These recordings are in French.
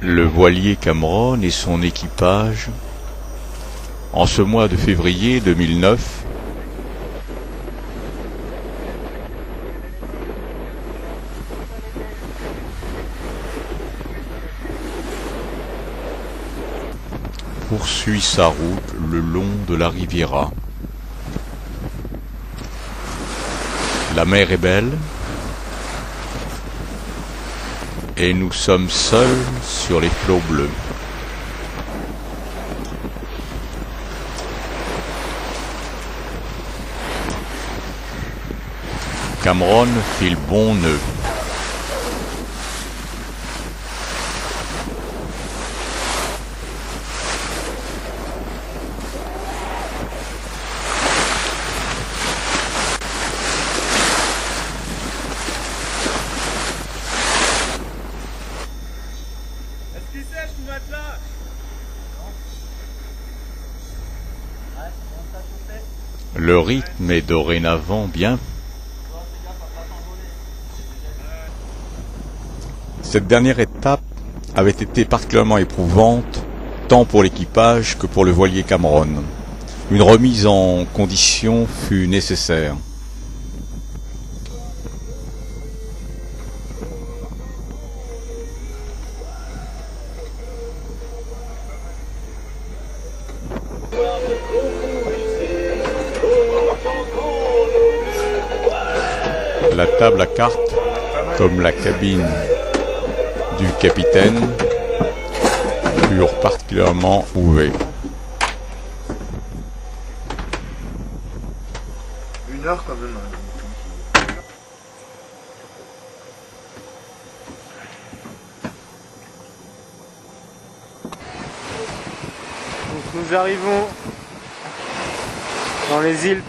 Le voilier Cameron et son équipage, en ce mois de février 2009, poursuit sa route le long de la Riviera. La mer est belle et nous sommes seuls sur les flots bleus. Cameron file bon nœud. Est-ce qu'il sèche mon matelas? Le rythme est dorénavant bien. Cette dernière étape avait été particulièrement éprouvante, tant pour l'équipage que pour le voilier Cameron. Une remise en condition fut nécessaire. La table à cartes, comme la cabine du capitaine, furent particulièrement ouvées. Une heure quand même. Donc nous arrivons dans les îles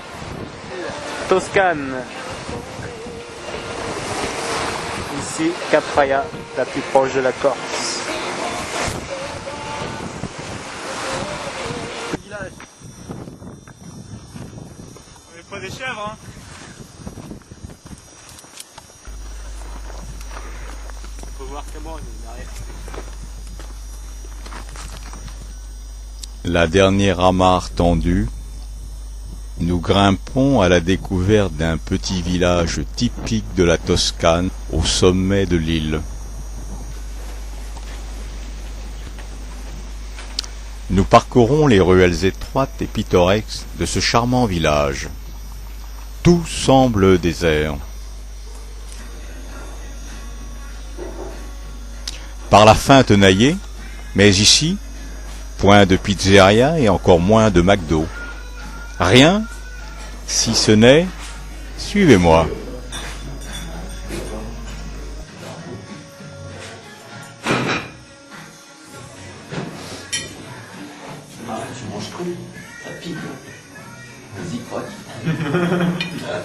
Toscanes. Ici, Capraia, la plus proche de la Corse. On n'est pas des chèvres, hein? On peut voir Cameron derrière. La dernière amarre tendue, nous grimpons à la découverte d'un petit village typique de la Toscane au sommet de l'île. Nous parcourons les ruelles étroites et pittoresques de ce charmant village. Tout semble désert. Par la fin tenaillée, mais ici, point de pizzeria et encore moins de McDo. Rien, si ce n'est, suivez-moi. Ah, tu manges cru, ça pique. Vas-y, croque.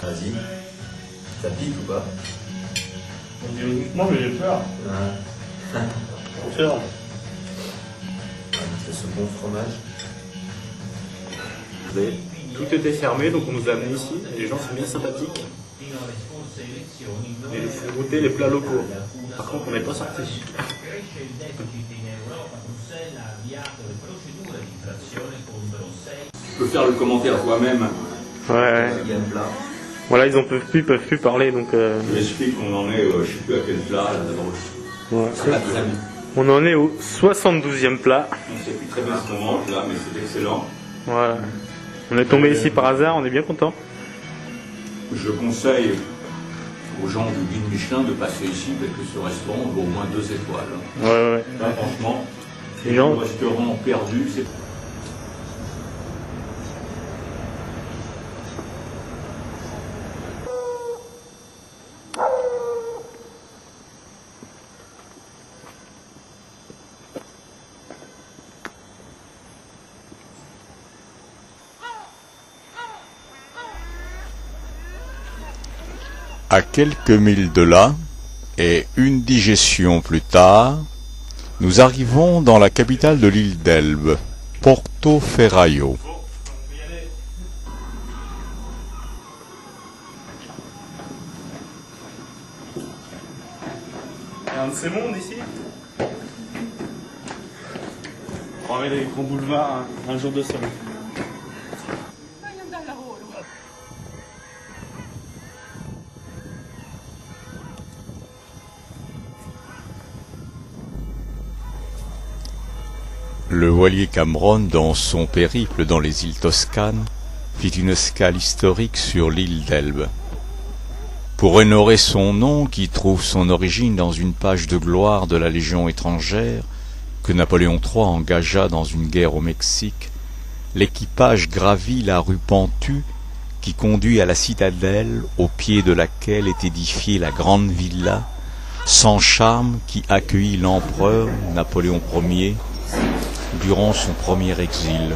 Vas-y. Ça pique ou pas? On dirait uniquement, mais j'ai peur. Ouais. J'ai peur. C'est ce bon fromage. Tout était fermé, donc on nous a amenés ici. Et les gens sont bien sympathiques. Et nous font goûter les plats locaux. Par contre, on n'est pas sortis. Tu peux faire le commentaire toi-même. Ouais. Il y a un plat. Voilà, ils peuvent plus parler, donc. Je m'explique qu'on en est, je sais plus à quel plat, là, d'abord. Ouais. Ça va très bien. On en est au 72e plat. On ne sait plus très bien ce qu'on mange là, mais c'est excellent. Voilà. On est tombé ici par hasard, on est bien content. Je conseille aux gens du guide Michelin de passer ici parce que ce restaurant vaut au moins 2 étoiles. Ouais. Là, franchement, Les gens. un restaurant perdu, c'est... À quelques milles de là, et une digestion plus tard, nous arrivons dans la capitale de l'île d'Elbe, Portoferraio. Il y a un de ces mondes ici. On va aller Grand Boulevard un jour de semaine. Le voilier Cameron, dans son périple dans les îles Toscanes, fit une escale historique sur l'île d'Elbe. Pour honorer son nom, qui trouve son origine dans une page de gloire de la Légion étrangère, que Napoléon III engagea dans une guerre au Mexique, l'équipage gravit la rue pentue qui conduit à la citadelle, au pied de laquelle est édifiée la grande villa, sans charme, qui accueillit l'empereur Napoléon Ier durant son premier exil.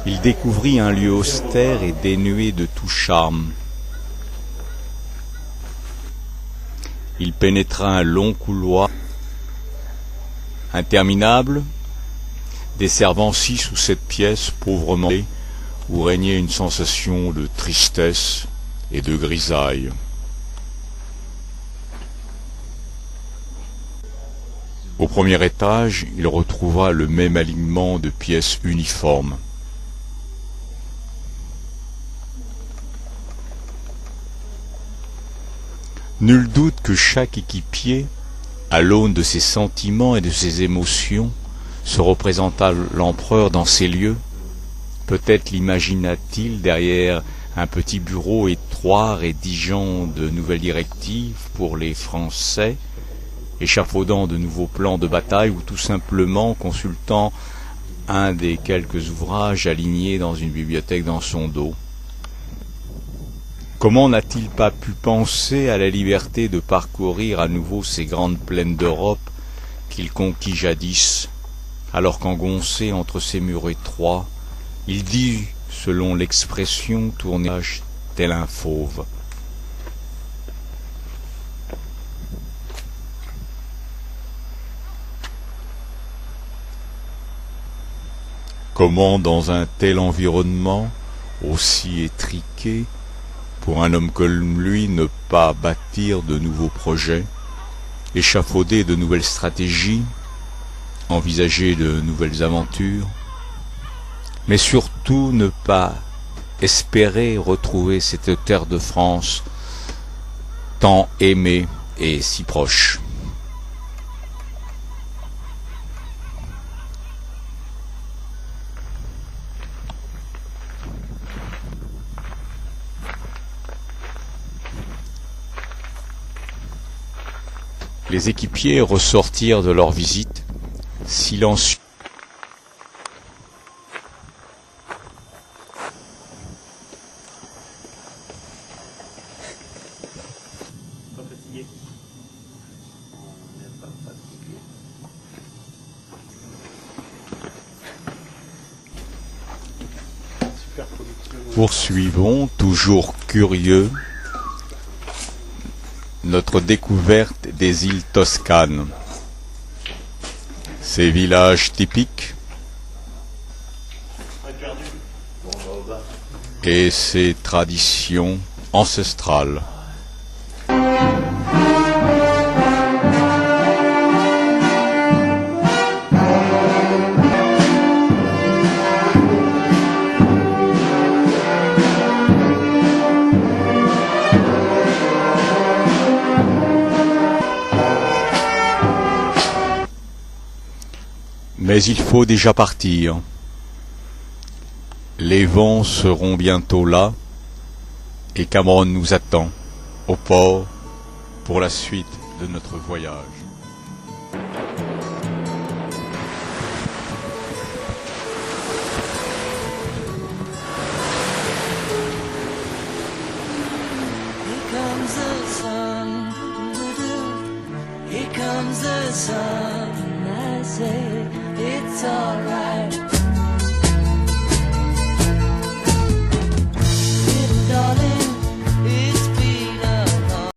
Il découvrit un lieu austère et dénué de tout charme. Il pénétra un long couloir interminable, desservant 6 ou 7 pièces pauvrement où régnait une sensation de tristesse et de grisaille. Au premier étage, il retrouva le même alignement de pièces uniformes. Nul doute que chaque équipier, à l'aune de ses sentiments et de ses émotions, se représenta l'empereur dans ces lieux. Peut-être l'imagina-t-il derrière un petit bureau étroit rédigeant de nouvelles directives pour les Français, échafaudant de nouveaux plans de bataille ou tout simplement consultant un des quelques ouvrages alignés dans une bibliothèque dans son dos. Comment n'a-t-il pas pu penser à la liberté de parcourir à nouveau ces grandes plaines d'Europe qu'il conquit jadis, alors qu'engoncé entre ces murs étroits, il dit, selon l'expression, tournage tel un fauve. Comment, dans un tel environnement, aussi étriqué, pour un homme comme lui, ne pas bâtir de nouveaux projets, échafauder de nouvelles stratégies, envisager de nouvelles aventures, mais surtout ne pas espérer retrouver cette terre de France tant aimée et si proche. Les équipiers ressortirent de leur visite, silencieux. Pas fatigué. On n'est pas fatigué. Super production. Poursuivons, toujours curieux, notre découverte des îles Toscanes. Ces villages typiques et ces traditions ancestrales. Mais il faut déjà partir. Les vents seront bientôt là et Cameron nous attend au port pour la suite de notre voyage. Here comes the sun, here comes the sun, I say it's alright.